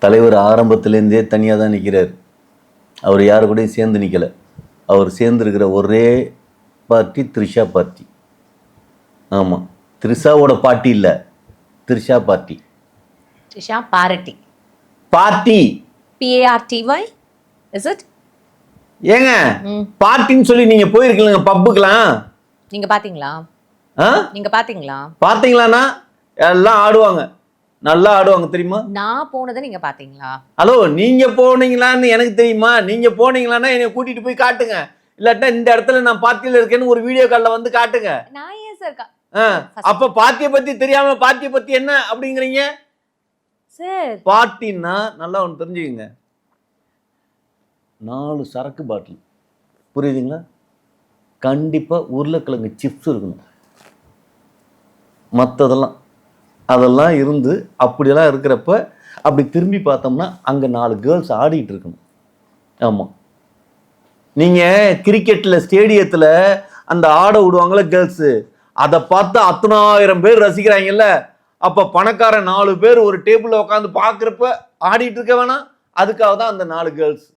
தலைவர் ஆரம்பத்துலேருந்தே தனியாக தான் நிற்கிறார். அவர் யாரு கூடயும் சேர்ந்து நிற்கலை. அவர் சேர்ந்துருக்கிற ஒரே பார்ட்டி த்ரிஷா பார்ட்டி. ஆமாம், த்ரிஷாவோட பார்ட்டி இல்லை, Trisha party. Trisha party. Party PARTY is it? ஏங்க பார்ட்டின்னு சொல்லி நீங்க போயிருக்கீங்க பப்புக்கெல்லாம். நீங்க பாத்தீங்களா? நீங்க பாத்தீங்களா? பாத்தீங்களாண்ணா? எல்லாம் ஆடுவாங்க, நல்லா ஆடுவாங்க தெரியுமா? நான் போனதை நீங்க பாத்தீங்களா? ஹலோ, நீங்க போனீங்களான்னு எனக்கு தெரியுமா? நீங்க போனீங்களான்னா என்னை கூட்டிட்டு போய் காட்டுங்க. இல்லாட்டா இந்த இடத்துல நான் பார்ட்டியில இருக்கேன்னு ஒரு வீடியோ கால்ல வந்து காட்டுங்க. நான் ஏன் சார் அப்ப பார்ட்டியை பத்தி தெரியாம பார்ட்டியை பத்தி என்ன அப்படிங்கிறீங்க சார்? பார்ட்டின்னா நல்லா ஒன்று தெரிஞ்சுக்கங்க, 4 சரக்கு பாட்டில், புரியுதுங்களா? கண்டிப்பா உருளைக்கிழங்கு சிப்ஸ் இருக்கணும். மற்றதெல்லாம் அதெல்லாம் இருந்து அப்படியெல்லாம் இருக்கிறப்ப அப்படி திரும்பி பார்த்தோம்னா அங்கே 4 கேர்ள்ஸ் ஆடிட்டு இருக்கணும். ஆமாம், நீங்கள் கிரிக்கெட்டில் ஸ்டேடியத்தில் அந்த ஆட விடுவாங்களே கேர்ள்ஸு, அதை பார்த்து 10,000 பேர் ரசிக்கிறாங்கல்ல, அப்போ பணக்காரன் 4 பேர் ஒரு டேபிளில் உட்காந்து பார்க்குறப்ப ஆடிட்டு இருக்க வேணாம். அதுக்காக தான் அந்த 4 கேர்ள்ஸ்.